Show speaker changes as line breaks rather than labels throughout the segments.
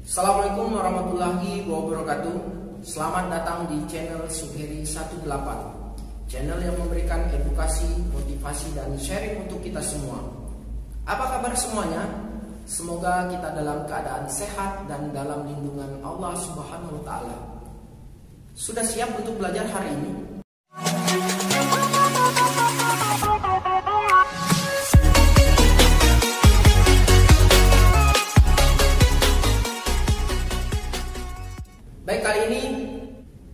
Assalamualaikum warahmatullahi wabarakatuh. Selamat datang di channel Sugeri 18, channel yang memberikan edukasi, motivasi, dan sharing untuk kita semua. Apa kabar semuanya? Semoga kita dalam keadaan sehat dan dalam lindungan Allah Subhanahu wa Ta'ala. Sudah siap untuk belajar hari ini? Baik, kali ini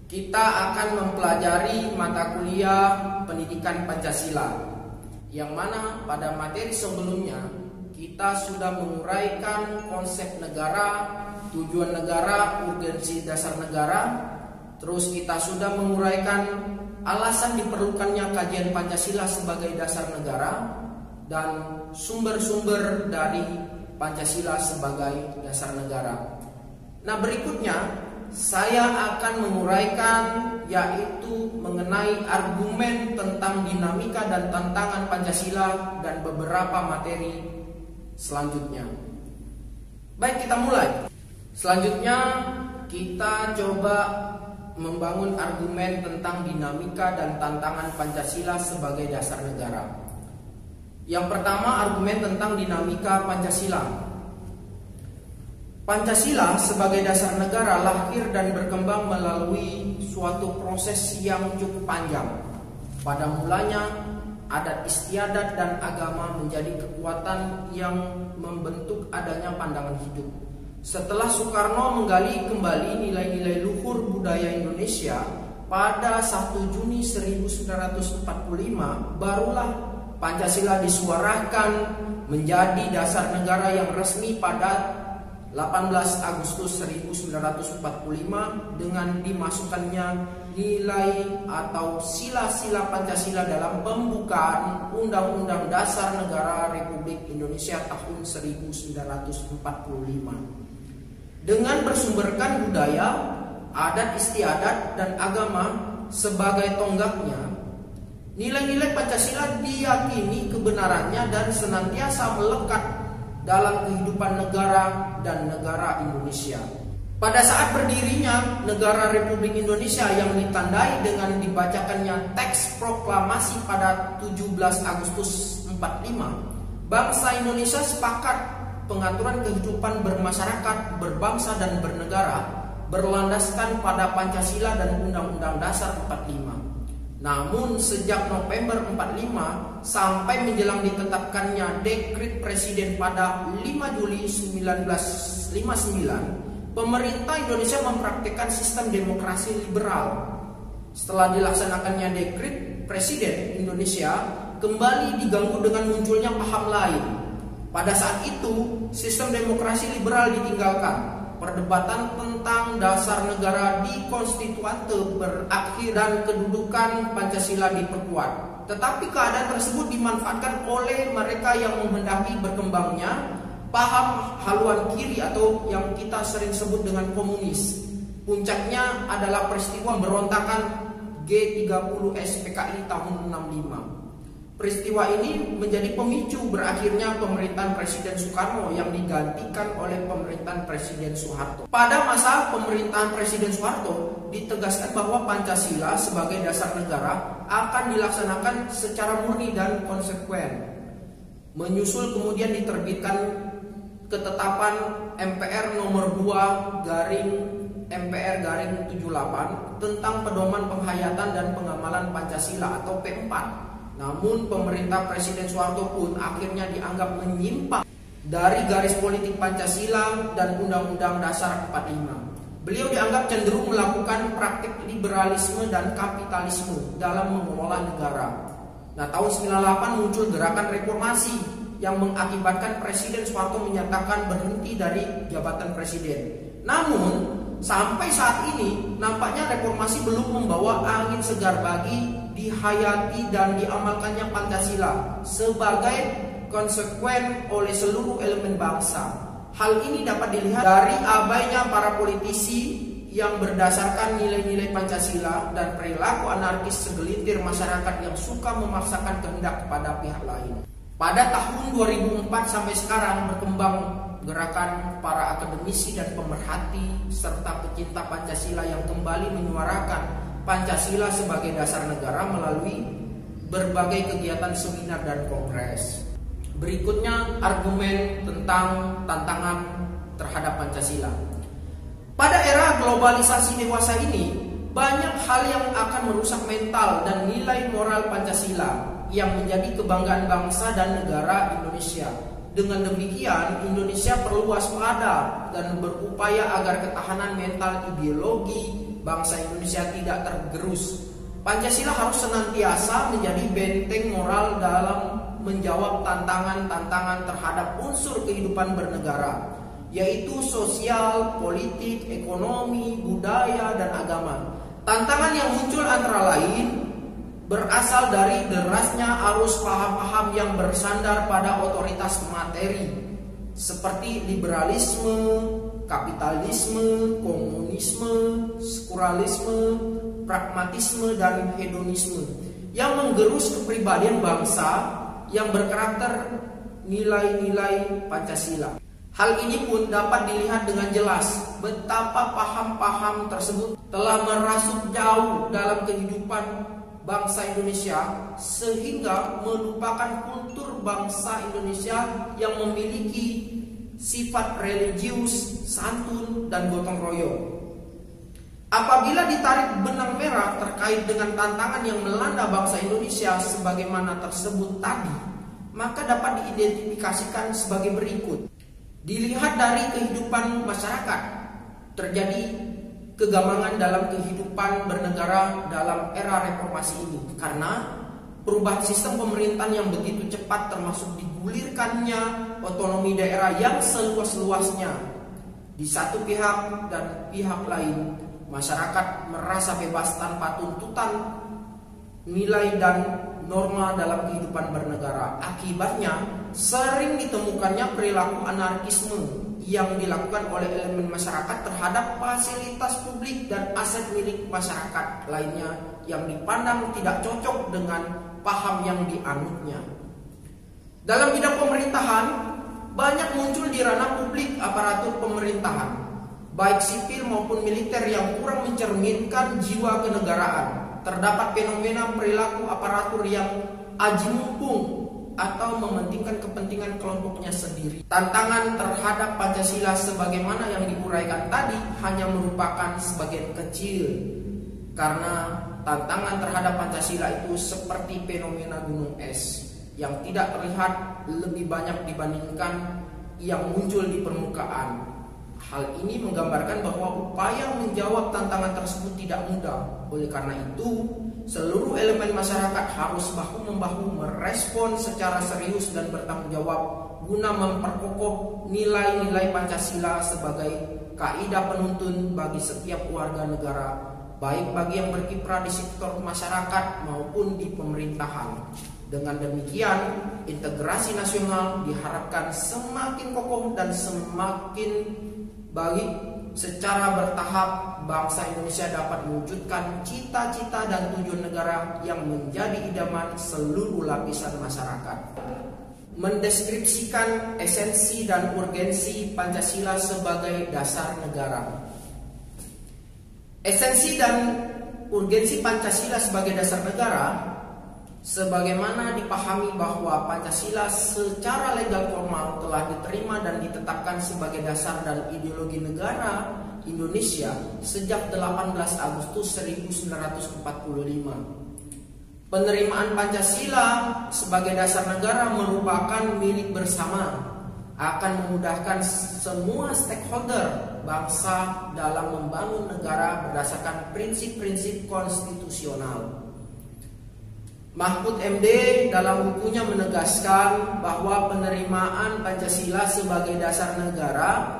kita akan mempelajari mata kuliah Pendidikan Pancasila, yang mana pada materi sebelumnya kita sudah menguraikan konsep negara, tujuan negara, urgensi dasar negara. Terus kita sudah menguraikan alasan diperlukannya kajian Pancasila sebagai dasar negara dan sumber-sumber dari Pancasila sebagai dasar negara. Nah, berikutnya saya akan menguraikan yaitu mengenai argumen tentang dinamika dan tantangan Pancasila dan beberapa materi selanjutnya. Baik, kita mulai. Selanjutnya kita coba membangun argumen tentang dinamika dan tantangan Pancasila sebagai dasar negara. Yang pertama, argumen tentang dinamika Pancasila. Pancasila sebagai dasar negara lahir dan berkembang melalui suatu proses yang cukup panjang. Pada mulanya, adat istiadat dan agama menjadi kekuatan yang membentuk adanya pandangan hidup. Setelah Soekarno menggali kembali nilai-nilai luhur budaya Indonesia pada 1 Juni 1945, barulah Pancasila disuarakan menjadi dasar negara yang resmi pada 18 Agustus 1945 dengan dimasukkannya nilai atau sila-sila Pancasila dalam pembukaan Undang-Undang Dasar Negara Republik Indonesia tahun 1945. Dengan bersumberkan budaya, adat istiadat, dan agama sebagai tonggaknya, nilai-nilai Pancasila diyakini kebenarannya dan senantiasa melekat dalam kehidupan negara dan negara Indonesia. Pada saat berdirinya negara Republik Indonesia yang ditandai dengan dibacakannya teks proklamasi pada 17 Agustus 45, bangsa Indonesia sepakat pengaturan kehidupan bermasyarakat, berbangsa, dan bernegara berlandaskan pada Pancasila dan Undang-Undang Dasar 45. Namun sejak November 45 sampai menjelang ditetapkannya dekret presiden pada 5 Juli 1959, pemerintah Indonesia mempraktikkan sistem demokrasi liberal. Setelah dilaksanakannya dekret presiden, Indonesia kembali diganggu dengan munculnya paham lain. Pada saat itu, sistem demokrasi liberal ditinggalkan. Perdebatan tentang dasar negara di konstituante berakhir dan kedudukan Pancasila diperkuat. Tetapi keadaan tersebut dimanfaatkan oleh mereka yang menghendaki berkembangnya paham haluan kiri atau yang kita sering sebut dengan komunis. Puncaknya adalah peristiwa berontakan G30 SPKI tahun 65. Peristiwa ini menjadi pemicu berakhirnya pemerintahan Presiden Soekarno yang digantikan oleh pemerintahan Presiden Soeharto. Pada masa pemerintahan Presiden Soeharto, ditegaskan bahwa Pancasila sebagai dasar negara akan dilaksanakan secara murni dan konsekuen. Menyusul kemudian diterbitkan ketetapan MPR nomor 2/MPR/78 tentang pedoman penghayatan dan pengamalan Pancasila atau P4. Namun pemerintah Presiden Soeharto pun akhirnya dianggap menyimpang dari garis politik Pancasila dan Undang-Undang Dasar 45. Beliau dianggap cenderung melakukan praktik liberalisme dan kapitalisme dalam mengelola negara. Nah, tahun 98 muncul gerakan reformasi yang mengakibatkan Presiden Soeharto menyatakan berhenti dari jabatan presiden. Namun sampai saat ini nampaknya reformasi belum membawa angin segar bagi dihayati dan diamalkannya Pancasila sebagai konsekuen oleh seluruh elemen bangsa. Hal ini dapat dilihat dari abainya para politisi yang berdasarkan nilai-nilai Pancasila dan perilaku anarkis segelintir masyarakat yang suka memaksakan kehendak kepada pihak lain. Pada tahun 2004 sampai sekarang berkembang gerakan para akademisi dan pemerhati serta pecinta Pancasila yang kembali menyuarakan Pancasila sebagai dasar negara melalui berbagai kegiatan seminar dan kongres. Berikutnya argumen tentang tantangan terhadap Pancasila. Pada era globalisasi dewasa ini, banyak hal yang akan merusak mental dan nilai moral Pancasila yang menjadi kebanggaan bangsa dan negara Indonesia. Dengan demikian, Indonesia perlu waspada dan berupaya agar ketahanan mental ideologi bangsa Indonesia tidak tergerus. Pancasila harus senantiasa menjadi benteng moral dalam menjawab tantangan-tantangan terhadap unsur kehidupan bernegara, yaitu sosial, politik, ekonomi, budaya, dan agama. Tantangan yang muncul antara lain berasal dari derasnya arus paham-paham yang bersandar pada otoritas materi seperti liberalisme, kapitalisme, komunisme, sekularilisme, pragmatisme, dan hedonisme yang menggerus kepribadian bangsa yang berkarakter nilai-nilai Pancasila. Hal ini pun dapat dilihat dengan jelas betapa paham-paham tersebut telah merasuk jauh dalam kehidupan bangsa Indonesia sehingga melupakan kultur bangsa Indonesia yang memiliki sifat religius, santun, dan gotong royong. Apabila ditarik benang merah terkait dengan tantangan yang melanda bangsa Indonesia sebagaimana tersebut tadi, maka dapat diidentifikasikan sebagai berikut. Dilihat dari kehidupan masyarakat, terjadi kegamangan dalam kehidupan bernegara dalam era reformasi ini karena perubahan sistem pemerintahan yang begitu cepat, termasuk digulirkannya otonomi daerah yang seluas-luasnya. Di satu pihak dan pihak lain, masyarakat merasa bebas tanpa tuntutan nilai dan norma dalam kehidupan bernegara. Akibatnya sering ditemukannya perilaku anarkisme yang dilakukan oleh elemen masyarakat terhadap fasilitas publik dan aset milik masyarakat lainnya yang dipandang tidak cocok dengan paham yang dianutnya. Dalam bidang pemerintahan, banyak muncul di ranah publik aparatur pemerintahan, baik sipil maupun militer, yang kurang mencerminkan jiwa kenegaraan. Terdapat fenomena perilaku aparatur yang aji mumpung atau mementingkan kepentingan kelompoknya sendiri. Tantangan terhadap Pancasila sebagaimana yang diuraikan tadi hanya merupakan sebagian kecil, karena tantangan terhadap Pancasila itu seperti fenomena gunung es yang tidak terlihat lebih banyak dibandingkan yang muncul di permukaan. Hal ini menggambarkan bahwa upaya menjawab tantangan tersebut tidak mudah. Oleh karena itu, seluruh elemen masyarakat harus bahu-membahu merespon secara serius dan bertanggung jawab guna memperkokoh nilai-nilai Pancasila sebagai kaidah penuntun bagi setiap warga negara, baik bagi yang berkiprah di sektor masyarakat maupun di pemerintahan. Dengan demikian, integrasi nasional diharapkan semakin kokoh dan semakin baik. Secara bertahap, bangsa Indonesia dapat mewujudkan cita-cita dan tujuan negara yang menjadi idaman seluruh lapisan masyarakat. Mendeskripsikan esensi dan urgensi Pancasila sebagai dasar negara. Esensi dan urgensi Pancasila sebagai dasar negara, sebagaimana dipahami bahwa Pancasila secara legal formal telah diterima dan ditetapkan sebagai dasar dan ideologi negara Indonesia sejak 18 Agustus 1945. Penerimaan Pancasila sebagai dasar negara merupakan milik bersama, akan memudahkan semua stakeholder bangsa dalam membangun negara berdasarkan prinsip-prinsip konstitusional. Mahfud MD dalam bukunya menegaskan bahwa penerimaan Pancasila sebagai dasar negara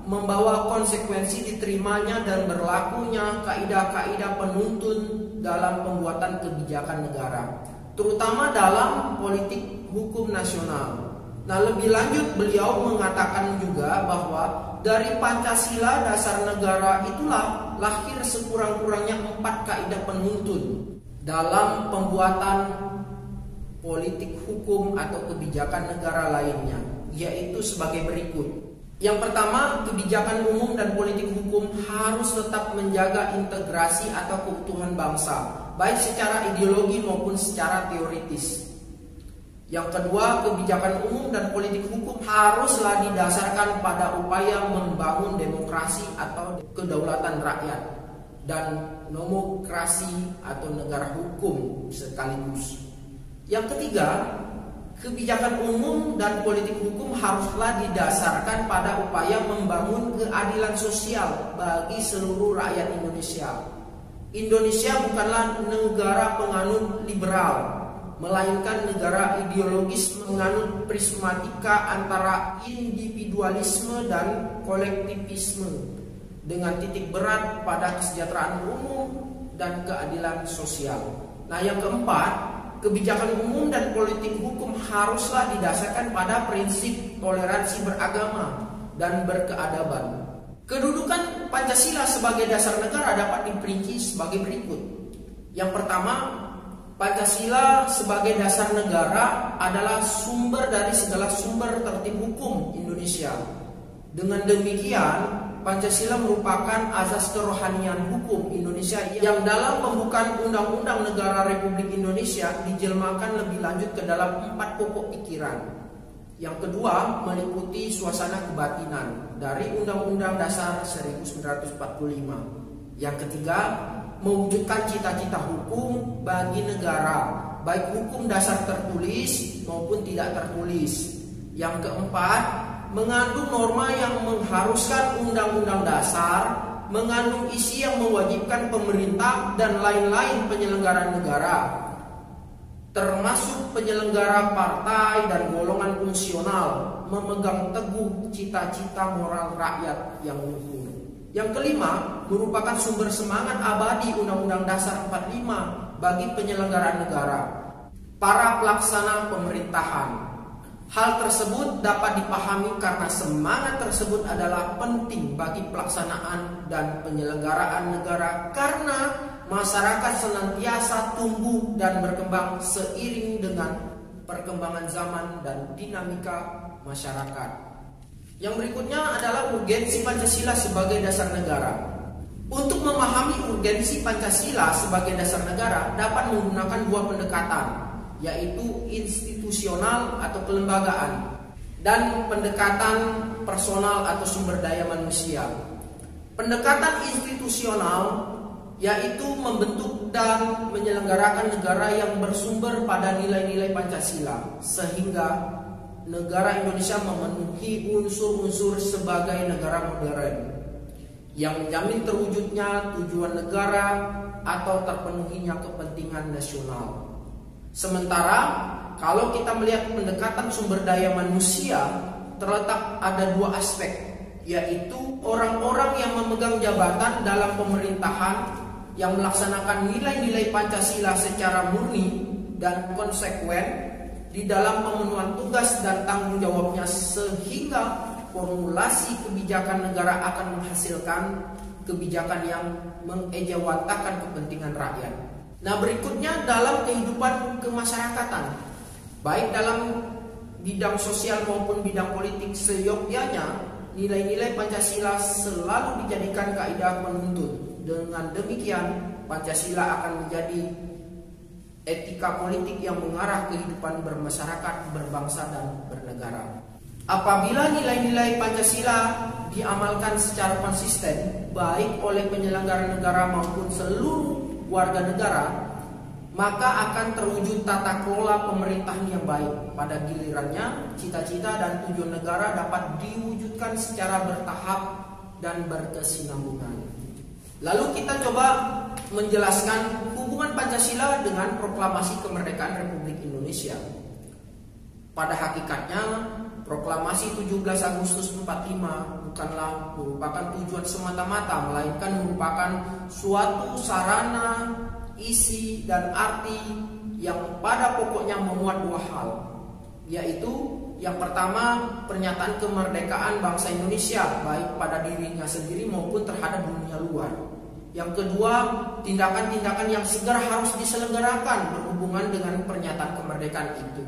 membawa konsekuensi diterimanya dan berlakunya kaidah-kaidah penuntun dalam pembuatan kebijakan negara, terutama dalam politik hukum nasional. Nah, lebih lanjut beliau mengatakan juga bahwa dari Pancasila dasar negara itulah lahir sekurang-kurangnya 4 kaidah penuntun dalam pembuatan politik hukum atau kebijakan negara lainnya, yaitu sebagai berikut. Yang pertama, kebijakan umum dan politik hukum harus tetap menjaga integrasi atau keutuhan bangsa, baik secara ideologi maupun secara teoritis. Yang kedua, kebijakan umum dan politik hukum haruslah didasarkan pada upaya membangun demokrasi atau kedaulatan rakyat dan nomokrasi atau negara hukum sekaligus. Yang ketiga, kebijakan umum dan politik hukum haruslah didasarkan pada upaya membangun keadilan sosial bagi seluruh rakyat Indonesia. Indonesia bukanlah negara penganut liberal, melainkan negara ideologis menganut prismatika antara individualisme dan kolektivisme dengan titik berat pada kesejahteraan umum dan keadilan sosial. Nah, yang keempat, kebijakan umum dan politik hukum haruslah didasarkan pada prinsip toleransi beragama dan berkeadaban. Kedudukan Pancasila sebagai dasar negara dapat diperinci sebagai berikut. Yang pertama, Pancasila sebagai dasar negara adalah sumber dari segala sumber tertib hukum Indonesia. Dengan demikian, Pancasila merupakan azas kerohanian hukum Indonesia yang dalam pembukaan Undang-Undang Negara Republik Indonesia dijelmakan lebih lanjut ke dalam 4 pokok pikiran. Yang kedua, meliputi suasana kebatinan dari Undang-Undang Dasar 1945. Yang ketiga, mewujudkan cita-cita hukum bagi negara, baik hukum dasar tertulis maupun tidak tertulis. Yang keempat, mengandung norma yang mengharuskan undang-undang dasar, mengandung isi yang mewajibkan pemerintah dan lain-lain penyelenggara negara, termasuk penyelenggara partai dan golongan fungsional, memegang teguh cita-cita moral rakyat yang luhur. Yang kelima, merupakan sumber semangat abadi Undang-Undang Dasar 45 bagi penyelenggaraan negara, para pelaksana pemerintahan. Hal tersebut dapat dipahami karena semangat tersebut adalah penting bagi pelaksanaan dan penyelenggaraan negara karena masyarakat senantiasa tumbuh dan berkembang seiring dengan perkembangan zaman dan dinamika masyarakat. Yang berikutnya adalah urgensi Pancasila sebagai dasar negara. Untuk memahami urgensi Pancasila sebagai dasar negara dapat menggunakan 2 pendekatan, yaitu institusional atau kelembagaan dan pendekatan personal atau sumber daya manusia. Pendekatan institusional yaitu membentuk dan menyelenggarakan negara yang bersumber pada nilai-nilai Pancasila sehingga negara Indonesia memenuhi unsur-unsur sebagai negara modern yang menjamin terwujudnya tujuan negara atau terpenuhinya kepentingan nasional. Sementara kalau kita melihat pendekatan sumber daya manusia, terletak ada 2 aspek, yaitu orang-orang yang memegang jabatan dalam pemerintahan yang melaksanakan nilai-nilai Pancasila secara murni dan konsekuen di dalam pemenuhan tugas dan tanggung jawabnya sehingga formulasi kebijakan negara akan menghasilkan kebijakan yang mengejawantakan kepentingan rakyat. Nah, berikutnya dalam kehidupan kemasyarakatan, baik dalam bidang sosial maupun bidang politik seyogyanya, nilai-nilai Pancasila selalu dijadikan kaidah penuntun. Dengan demikian, Pancasila akan menjadi etika politik yang mengarah kehidupan bermasyarakat, berbangsa, dan bernegara. Apabila nilai-nilai Pancasila diamalkan secara konsisten, baik oleh penyelenggara negara maupun seluruh warga negara, maka akan terwujud tata kelola pemerintahan yang baik. Pada gilirannya, cita-cita dan tujuan negara dapat diwujudkan secara bertahap dan berkesinambungan. Lalu kita coba menjelaskan hubungan Pancasila dengan proklamasi kemerdekaan Republik Indonesia. Pada hakikatnya, proklamasi 17 Agustus 45 bukanlah merupakan tujuan semata-mata, melainkan merupakan suatu sarana, isi, dan arti yang pada pokoknya memuat 2 hal, yaitu yang pertama, pernyataan kemerdekaan bangsa Indonesia baik pada dirinya sendiri maupun terhadap dunia luar. Yang kedua, tindakan-tindakan yang segera harus diselenggarakan berhubungan dengan pernyataan kemerdekaan itu.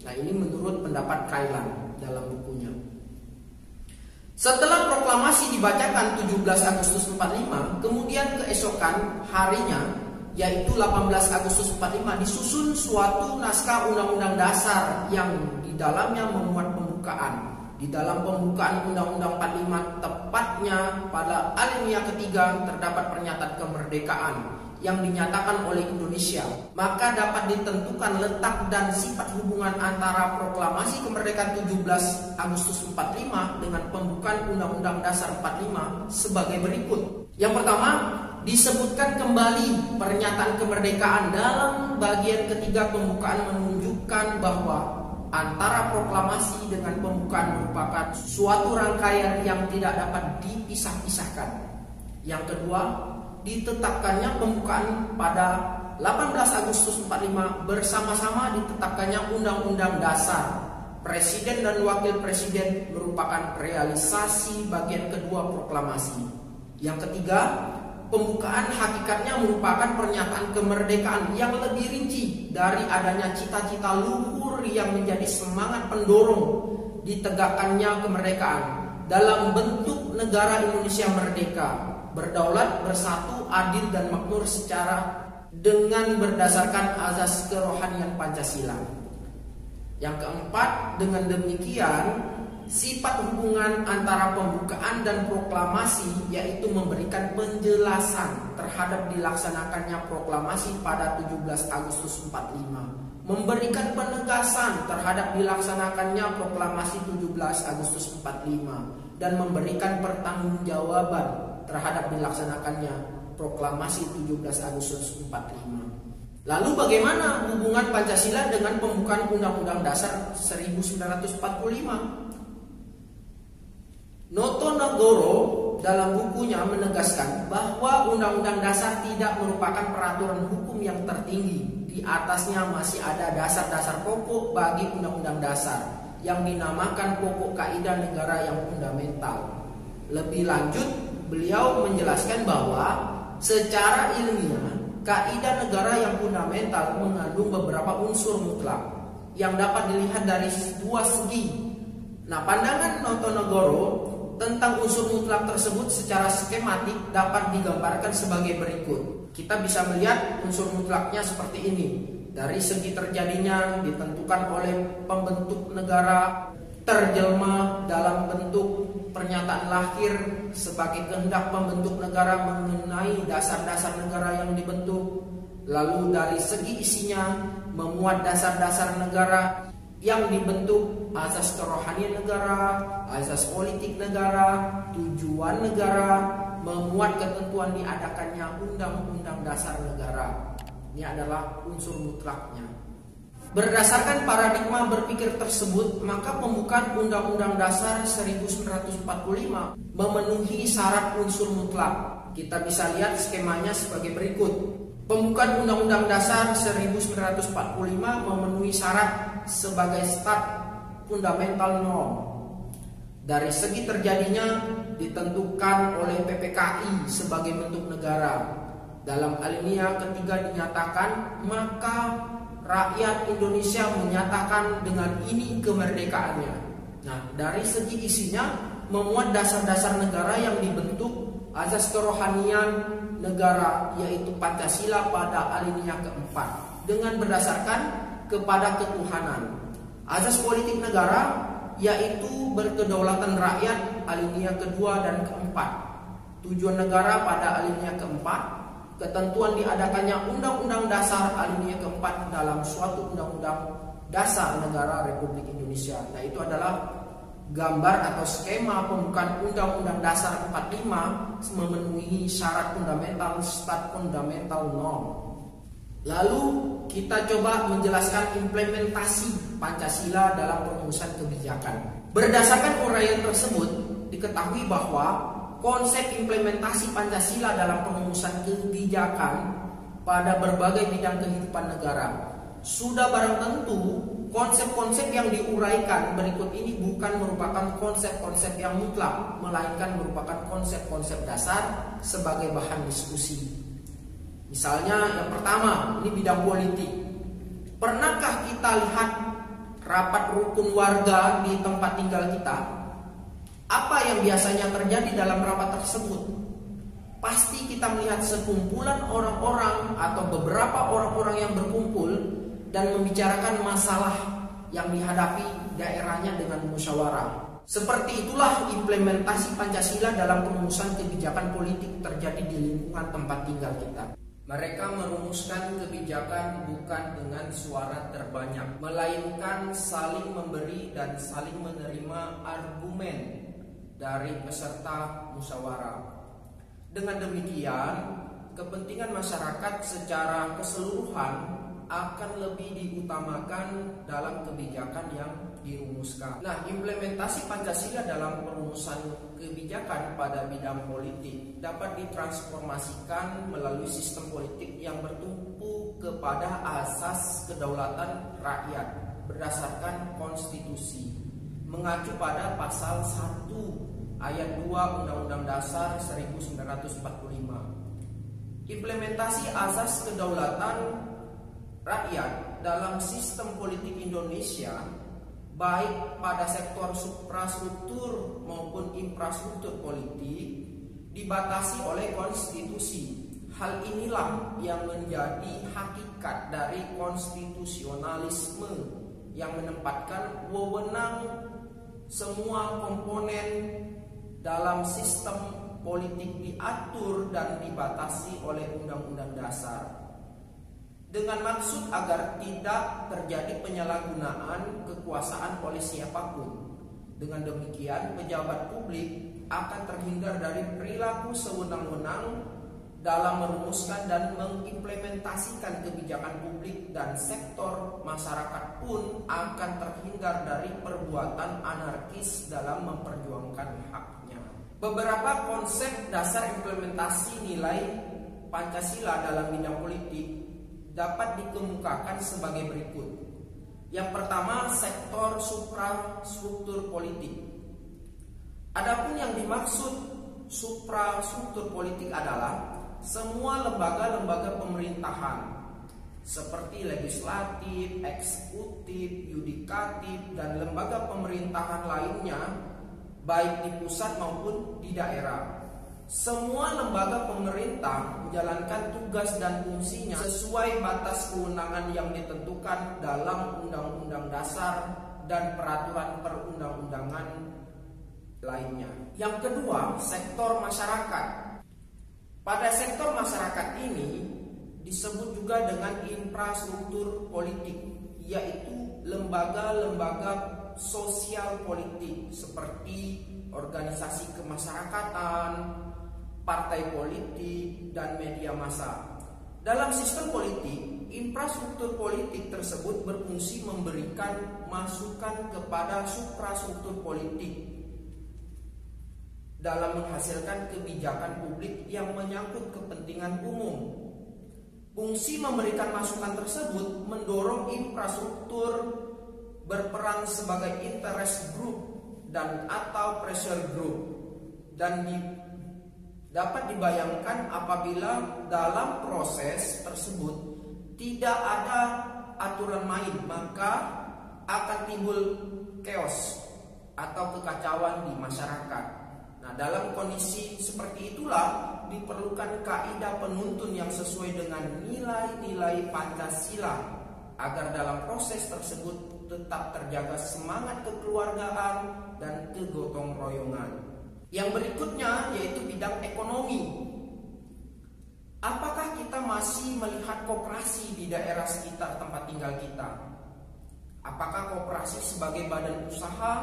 Nah, ini menurut pendapat Kailan dalam bukunya. Setelah proklamasi dibacakan 17 Agustus 45, kemudian keesokan harinya, yaitu 18 Agustus 45, disusun suatu naskah Undang-Undang Dasar yang di dalamnya memuat pembukaan. Di dalam pembukaan Undang-Undang 45, tepatnya pada alinea ketiga, terdapat pernyataan kemerdekaan yang dinyatakan oleh Indonesia. Maka dapat ditentukan letak dan sifat hubungan antara proklamasi kemerdekaan 17 Agustus 45 dengan pembukaan Undang-Undang Dasar 45 sebagai berikut. Yang pertama, disebutkan kembali pernyataan kemerdekaan dalam bagian ketiga pembukaan menunjukkan bahwa antara proklamasi dengan pembukaan merupakan suatu rangkaian yang tidak dapat dipisah-pisahkan. Yang kedua, ditetapkannya pembukaan pada 18 Agustus 45 bersama-sama ditetapkannya Undang-Undang Dasar. Presiden dan Wakil Presiden merupakan realisasi bagian kedua proklamasi. Yang ketiga, pembukaan hakikatnya merupakan pernyataan kemerdekaan yang lebih rinci dari adanya cita-cita luhur yang menjadi semangat pendorong ditegakkannya kemerdekaan dalam bentuk negara Indonesia merdeka, berdaulat, bersatu, adil dan makmur secara dengan berdasarkan azas kerohanian Pancasila. Yang keempat, dengan demikian sifat hubungan antara pembukaan dan proklamasi yaitu memberikan penjelasan terhadap dilaksanakannya proklamasi pada 17 Agustus 45, memberikan penegasan terhadap dilaksanakannya proklamasi 17 Agustus 45, dan memberikan pertanggungjawaban terhadap dilaksanakannya proklamasi 17 Agustus 45. Lalu bagaimana hubungan Pancasila dengan pembukaan Undang-Undang Dasar 1945? Notonegoro dalam bukunya menegaskan bahwa Undang-Undang Dasar tidak merupakan peraturan hukum yang tertinggi. Di atasnya masih ada dasar-dasar pokok bagi Undang-Undang Dasar yang dinamakan pokok kaidah negara yang fundamental. Lebih lanjut, beliau menjelaskan bahwa secara ilmiah kaidah negara yang fundamental mengandung beberapa unsur mutlak yang dapat dilihat dari dua segi. Nah, pandangan Notonegoro tentang unsur mutlak tersebut secara skematik dapat digambarkan sebagai berikut. Kita bisa melihat unsur mutlaknya seperti ini. Dari segi terjadinya ditentukan oleh pembentuk negara, terjelma dalam bentuk pernyataan lahir sebagai kehendak pembentuk negara mengenai dasar-dasar negara yang dibentuk. Lalu dari segi isinya memuat dasar-dasar negara yang dibentuk, asas kerohanian negara, asas politik negara, tujuan negara, memuat ketentuan diadakannya Undang-Undang Dasar Negara. Ini adalah unsur mutlaknya. Berdasarkan paradigma berpikir tersebut, maka pembukaan Undang-Undang Dasar 1945 memenuhi syarat unsur mutlak. Kita bisa lihat skemanya sebagai berikut. Pembukaan Undang-Undang Dasar 1945 memenuhi syarat sebagai stat fundamental norm. Dari segi terjadinya ditentukan oleh PPKI sebagai bentuk negara. Dalam alinea ketiga dinyatakan, maka rakyat Indonesia menyatakan dengan ini kemerdekaannya. Nah, dari segi isinya memuat dasar-dasar negara yang dibentuk, azas kerohanian negara yaitu Pancasila pada alinea keempat dengan berdasarkan kepada ketuhanan. Azas politik negara yaitu berkedaulatan rakyat alinea kedua dan keempat. Tujuan negara pada alinea keempat, ketentuan diadakannya Undang-Undang Dasar alinea keempat dalam suatu Undang-Undang Dasar Negara Republik Indonesia. Nah, itu adalah gambar atau skema pembukaan Undang-Undang Dasar 45 memenuhi syarat fundamental, stat fundamental norm. Lalu kita coba menjelaskan implementasi Pancasila dalam perumusan kebijakan. Berdasarkan uraian tersebut, diketahui bahwa konsep implementasi Pancasila dalam perumusan kebijakan pada berbagai bidang kehidupan negara. Sudah barang tentu, konsep-konsep yang diuraikan berikut ini bukan merupakan konsep-konsep yang mutlak, melainkan merupakan konsep-konsep dasar sebagai bahan diskusi. Misalnya yang pertama, ini bidang politik. Pernahkah kita lihat rapat rukun warga di tempat tinggal kita? Apa yang biasanya terjadi dalam rapat tersebut? Pasti kita melihat sekumpulan orang-orang atau beberapa orang-orang yang berkumpul dan membicarakan masalah yang dihadapi daerahnya dengan musyawarah. Seperti itulah implementasi Pancasila dalam perumusan kebijakan politik terjadi di lingkungan tempat tinggal kita. Mereka merumuskan kebijakan bukan dengan suara terbanyak, melainkan saling memberi dan saling menerima argumen dari peserta musyawarah. Dengan demikian, kepentingan masyarakat secara keseluruhan akan lebih diutamakan dalam kebijakan yang dirumuskan. Nah, implementasi Pancasila dalam perumusan kebijakan pada bidang politik dapat ditransformasikan melalui sistem politik yang bertumpu kepada asas kedaulatan rakyat berdasarkan konstitusi, mengacu pada pasal 1 ayat 2 Undang-Undang Dasar 1945. Implementasi asas kedaulatan rakyat dalam sistem politik Indonesia, baik pada sektor suprastruktur maupun infrastruktur politik, dibatasi oleh konstitusi. Hal inilah yang menjadi hakikat dari konstitusionalisme yang menempatkan wewenang semua komponen dalam sistem politik diatur dan dibatasi oleh Undang-Undang Dasar, dengan maksud agar tidak terjadi penyalahgunaan kekuasaan oleh siapapun. Dengan demikian, pejabat publik akan terhindar dari perilaku sewenang-wenang dalam merumuskan dan mengimplementasikan kebijakan publik, dan sektor masyarakat pun akan terhindar dari perbuatan anarkis dalam memperjuangkan haknya. Beberapa konsep dasar implementasi nilai Pancasila dalam bidang politik dapat dikemukakan sebagai berikut. Yang pertama, sektor suprastruktur politik. Adapun yang dimaksud suprastruktur politik adalah semua lembaga-lembaga pemerintahan seperti legislatif, eksekutif, yudikatif, dan lembaga pemerintahan lainnya, baik di pusat maupun di daerah. Semua lembaga pemerintah menjalankan tugas dan fungsinya sesuai batas kewenangan yang ditentukan dalam Undang-Undang Dasar dan peraturan perundang-undangan lainnya. Yang kedua, sektor masyarakat. Pada sektor masyarakat ini disebut juga dengan infrastruktur politik, yaitu lembaga-lembaga sosial politik seperti organisasi kemasyarakatan, partai politik, dan media massa. Dalam sistem politik, infrastruktur politik tersebut berfungsi memberikan masukan kepada suprastruktur politik dalam menghasilkan kebijakan publik yang menyangkut kepentingan umum. Fungsi memberikan masukan tersebut mendorong infrastruktur berperan sebagai interest group dan atau pressure group, dan dapat dibayangkan apabila dalam proses tersebut tidak ada aturan main, maka akan timbul chaos atau kekacauan di masyarakat. Nah, dalam kondisi seperti itulah diperlukan kaidah penuntun yang sesuai dengan nilai-nilai Pancasila agar dalam proses tersebut tetap terjaga semangat kekeluargaan dan kegotong royongan. Yang berikutnya yaitu bidang ekonomi. Apakah kita masih melihat koperasi di daerah sekitar tempat tinggal kita? Apakah koperasi sebagai badan usaha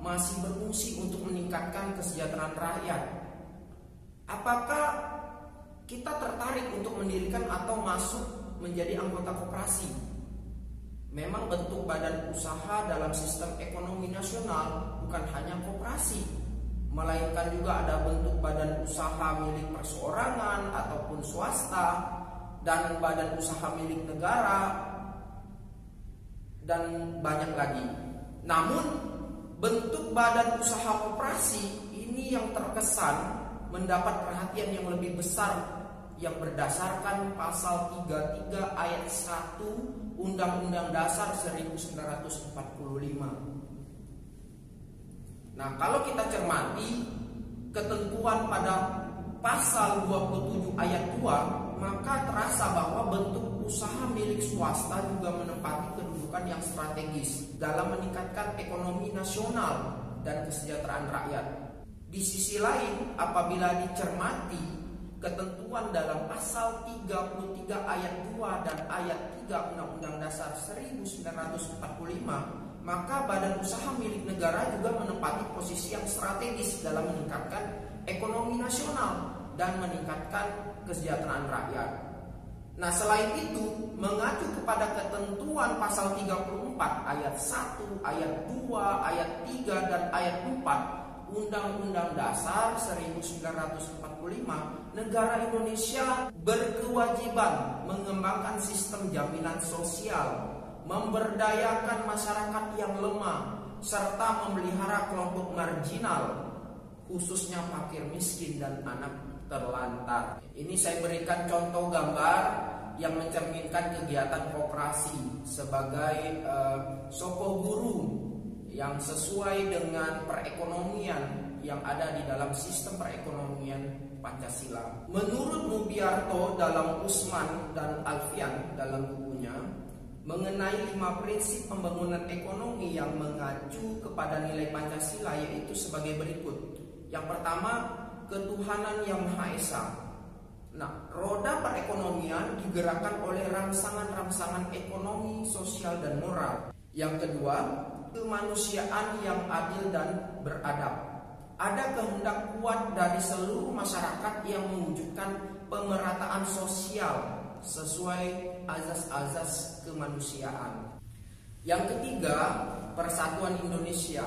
masih berfungsi untuk meningkatkan kesejahteraan rakyat? Apakah kita tertarik untuk mendirikan atau masuk menjadi anggota koperasi? Memang bentuk badan usaha dalam sistem ekonomi nasional bukan hanya koperasi, melainkan juga ada bentuk badan usaha milik perseorangan ataupun swasta, dan badan usaha milik negara, dan banyak lagi. Namun bentuk badan usaha koperasi ini yang terkesan mendapat perhatian yang lebih besar yang berdasarkan pasal 33 ayat 1 Undang-Undang Dasar 1945. Nah, kalau kita cermati ketentuan pada pasal 27 ayat 2, maka terasa bahwa bentuk usaha milik swasta juga menempati kedudukan yang strategis dalam meningkatkan ekonomi nasional dan kesejahteraan rakyat. Di sisi lain, apabila dicermati ketentuan dalam pasal 33 ayat 2 dan ayat 3 Undang-Undang Dasar 1945, maka badan usaha milik negara juga menempati posisi yang strategis dalam meningkatkan ekonomi nasional dan meningkatkan kesejahteraan rakyat. Nah, selain itu, mengacu kepada ketentuan pasal 34 ayat 1, ayat 2, ayat 3, dan ayat 4 Undang-Undang Dasar 1945, negara Indonesia berkewajiban mengembangkan sistem jaminan sosial, memberdayakan masyarakat yang lemah, serta memelihara kelompok marginal, khususnya fakir miskin dan anak terlantar. Ini saya berikan contoh gambar yang mencerminkan kegiatan koperasi sebagai soko guru yang sesuai dengan perekonomian yang ada di dalam sistem perekonomian Pancasila. Menurut Mubiarto dalam Usman dan Alfian dalam bukunya mengenai 5 prinsip pembangunan ekonomi yang mengacu kepada nilai Pancasila, yaitu sebagai berikut. Yang pertama, ketuhanan yang Maha Esa. Nah, roda perekonomian digerakkan oleh rangsangan-rangsangan ekonomi, sosial, dan moral. Yang kedua, kemanusiaan yang adil dan beradab. Ada kehendak kuat dari seluruh masyarakat yang mewujudkan pemerataan sosial sesuai azas-azas kemanusiaan. Yang ketiga, persatuan Indonesia.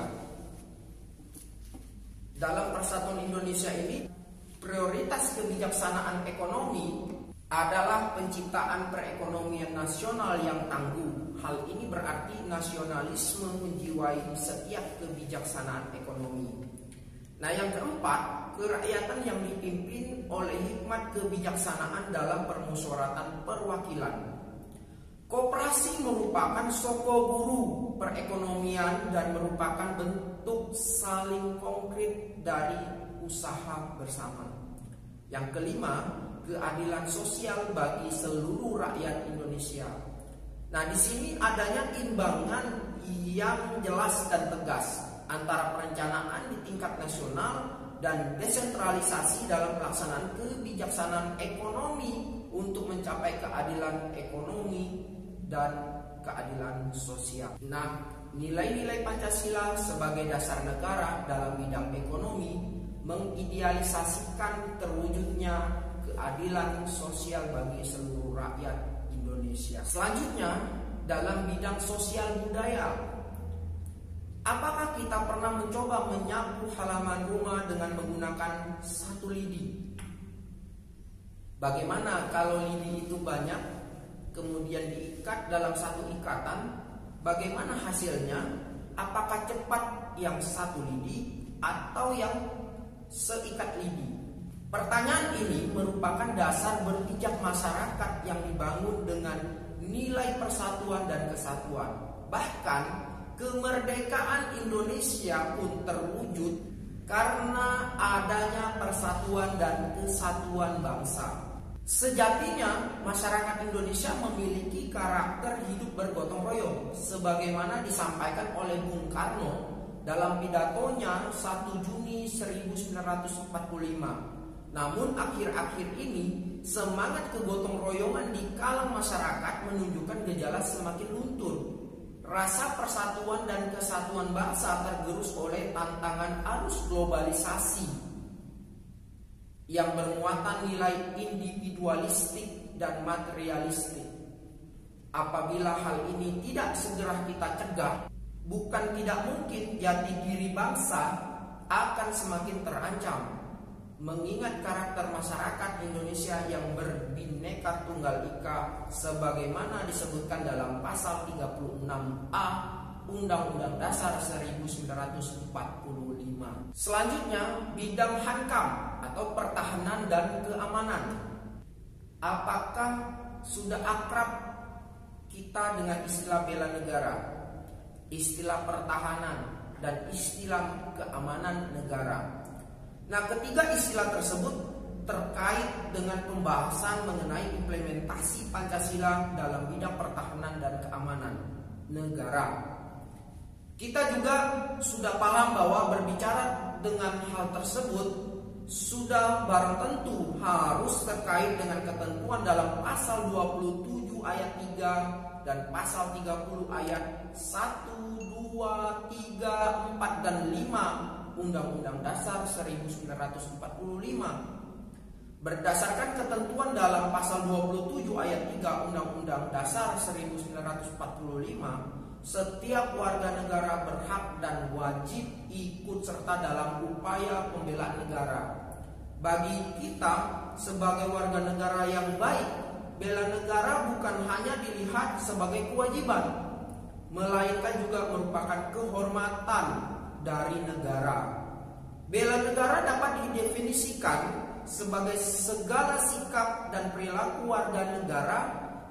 Dalam persatuan Indonesia ini, prioritas kebijaksanaan ekonomi adalah penciptaan perekonomian nasional yang tangguh. Hal ini berarti nasionalisme menjiwai setiap kebijaksanaan ekonomi. Nah, yang keempat, kerakyatan yang dipimpin oleh hikmat kebijaksanaan dalam permusyawaratan perwakilan. Koperasi merupakan soko guru perekonomian dan merupakan bentuk saling konkret dari usaha bersama. Yang kelima, keadilan sosial bagi seluruh rakyat Indonesia. Nah, di sini adanya imbangan yang jelas dan tegas antara perencanaan di tingkat nasional dan desentralisasi dalam pelaksanaan kebijaksanaan ekonomi untuk mencapai keadilan ekonomi dan keadilan sosial. Nah, nilai-nilai Pancasila sebagai dasar negara dalam bidang ekonomi mengidealisasikan terwujudnya keadilan sosial bagi seluruh rakyat Indonesia. Selanjutnya, dalam bidang sosial budaya, apakah kita pernah mencoba menyapu halaman rumah dengan menggunakan satu lidi? Bagaimana kalau lidi itu banyak, kemudian diikat dalam satu ikatan? Bagaimana hasilnya? Apakah cepat yang satu lidi atau yang seikat lidi? Pertanyaan ini merupakan dasar berpijak masyarakat yang dibangun dengan nilai persatuan dan kesatuan. Bahkan kemerdekaan Indonesia pun terwujud karena adanya persatuan dan kesatuan bangsa. Sejatinya masyarakat Indonesia memiliki karakter hidup bergotong royong sebagaimana disampaikan oleh Bung Karno dalam pidatonya 1 Juni 1945. Namun akhir-akhir ini semangat kegotong royongan di kalangan masyarakat menunjukkan gejala semakin luntur. Rasa persatuan dan kesatuan bangsa tergerus oleh tantangan arus globalisasi yang bermuatan nilai individualistik dan materialistik. Apabila hal ini tidak segera kita cegah, bukan tidak mungkin jati diri bangsa akan semakin terancam. Mengingat karakter masyarakat Indonesia yang berbineka tunggal ika sebagaimana disebutkan dalam pasal 36A Undang-Undang Dasar 1945. Selanjutnya, bidang hankam atau pertahanan dan keamanan. Apakah sudah akrab kita dengan istilah bela negara, istilah pertahanan, dan istilah keamanan negara. Nah, ketiga istilah tersebut terkait dengan pembahasan mengenai implementasi Pancasila dalam bidang pertahanan dan keamanan negara. Kita juga sudah paham bahwa berbicara dengan hal tersebut sudah barang tentu harus terkait dengan ketentuan dalam pasal 27 ayat 3 dan pasal 30 ayat 1, 2, 3, 4, dan 5 Undang-Undang Dasar 1945. Berdasarkan ketentuan dalam pasal 27 ayat 3 Undang-Undang Dasar 1945, setiap warga negara berhak dan wajib ikut serta dalam upaya pembelaan negara. Bagi kita sebagai warga negara yang baik, bela negara bukan hanya dilihat sebagai kewajiban, melainkan juga merupakan kehormatan dari negara. Bela negara dapat didefinisikan sebagai segala sikap dan perilaku warga negara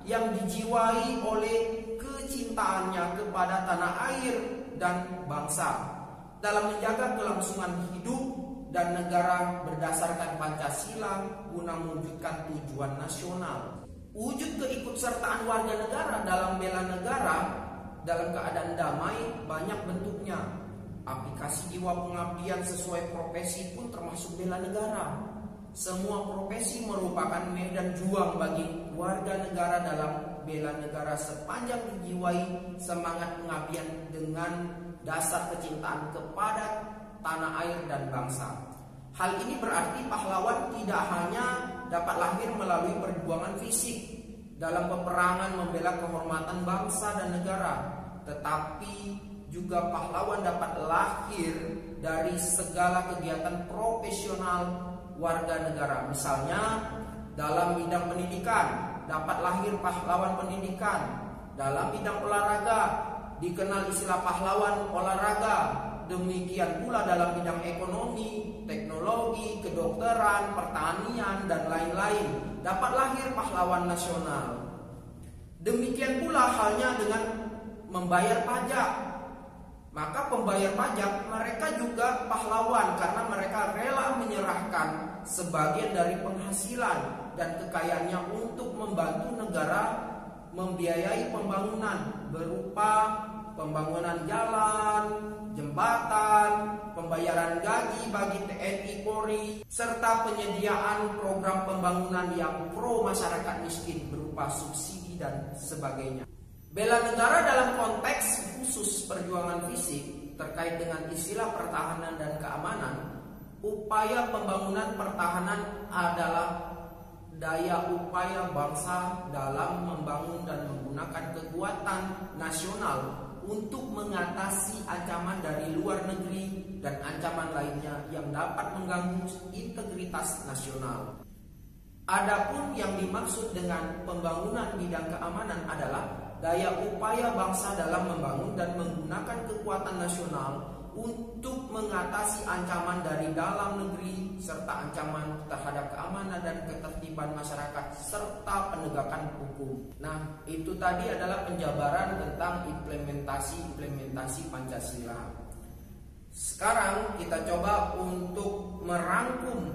yang dijiwai oleh kecintaannya kepada tanah air dan bangsa dalam menjaga kelangsungan hidup dan negara berdasarkan Pancasila guna mewujudkan tujuan nasional. Wujud keikutsertaan warga negara dalam bela negara dalam keadaan damai banyak bentuknya. Aplikasi jiwa pengabdian sesuai profesi pun termasuk bela negara. Semua profesi merupakan medan juang bagi warga negara dalam bela negara sepanjang dijiwai semangat pengabdian dengan dasar kecintaan kepada tanah air dan bangsa. Hal ini berarti pahlawan tidak hanya dapat lahir melalui perjuangan fisik dalam peperangan membela kehormatan bangsa dan negara, tetapi juga pahlawan dapat lahir dari segala kegiatan profesional warga negara. Misalnya dalam bidang pendidikan dapat lahir pahlawan pendidikan. Dalam bidang olahraga dikenal istilah pahlawan olahraga. Demikian pula dalam bidang ekonomi, teknologi, kedokteran, pertanian, dan lain-lain dapat lahir pahlawan nasional. Demikian pula halnya dengan membayar pajak. Maka pembayar pajak mereka juga pahlawan karena mereka rela menyerahkan sebagian dari penghasilan dan kekayaannya untuk membantu negara membiayai pembangunan berupa pembangunan jalan, jembatan, pembayaran gaji bagi TNI Polri, serta penyediaan program pembangunan yang pro masyarakat miskin berupa subsidi dan sebagainya. Bela negara dalam konteks khusus perjuangan fisik terkait dengan istilah pertahanan dan keamanan. Upaya pembangunan pertahanan adalah daya upaya bangsa dalam membangun dan menggunakan kekuatan nasional untuk mengatasi ancaman dari luar negeri dan ancaman lainnya yang dapat mengganggu integritas nasional. Adapun yang dimaksud dengan pembangunan bidang keamanan adalah daya upaya bangsa dalam membangun dan menggunakan kekuatan nasional untuk mengatasi ancaman dari dalam negeri serta ancaman terhadap keamanan dan ketertiban masyarakat serta penegakan hukum. Nah, itu tadi adalah penjabaran tentang implementasi Pancasila. Sekarang kita coba untuk merangkum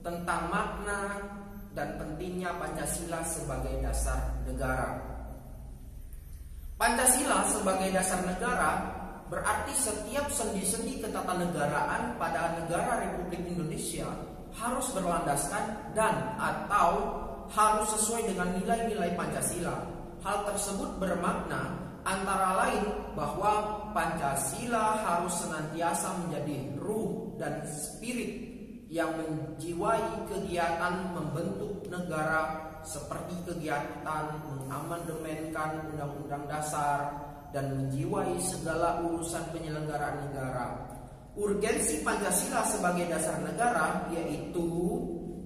tentang makna dan pentingnya Pancasila sebagai dasar negara. Pancasila sebagai dasar negara berarti setiap sendi-sendi ketatanegaraan pada negara Republik Indonesia harus berlandaskan dan atau harus sesuai dengan nilai-nilai Pancasila. Hal tersebut bermakna antara lain bahwa Pancasila harus senantiasa menjadi ruh dan spirit yang menjiwai kegiatan membentuk negara seperti kegiatan mengamandemenkan Undang-Undang Dasar dan menjiwai segala urusan penyelenggaraan negara. Urgensi Pancasila sebagai dasar negara yaitu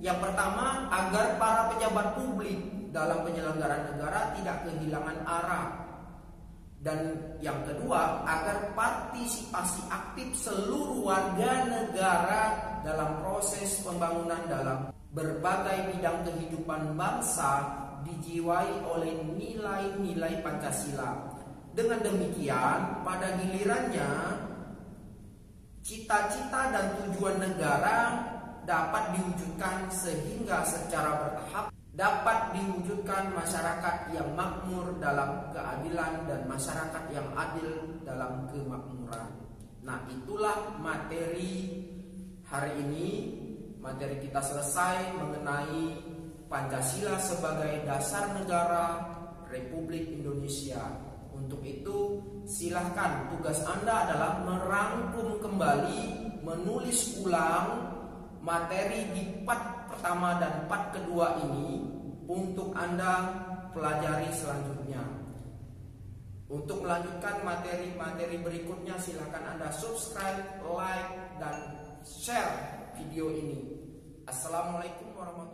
yang pertama, agar para pejabat publik dalam penyelenggaraan negara tidak kehilangan arah. Dan yang kedua, agar partisipasi aktif seluruh warga negara dalam proses pembangunan dalam berbagai bidang kehidupan bangsa dijiwai oleh nilai-nilai Pancasila. Dengan demikian, pada gilirannya cita-cita dan tujuan negara dapat diwujudkan sehingga secara bertahap dapat diwujudkan masyarakat yang makmur dalam keadilan dan masyarakat yang adil dalam kemakmuran. Nah, itulah materi hari ini. Materi kita selesai mengenai Pancasila sebagai dasar negara Republik Indonesia. Untuk itu, silahkan tugas Anda adalah merangkum kembali, menulis ulang materi di part pertama dan part kedua ini untuk Anda pelajari selanjutnya. Untuk melanjutkan materi-materi berikutnya, silakan Anda subscribe, like, dan share video ini. Assalamualaikum warahmatullahi wabarakatuh.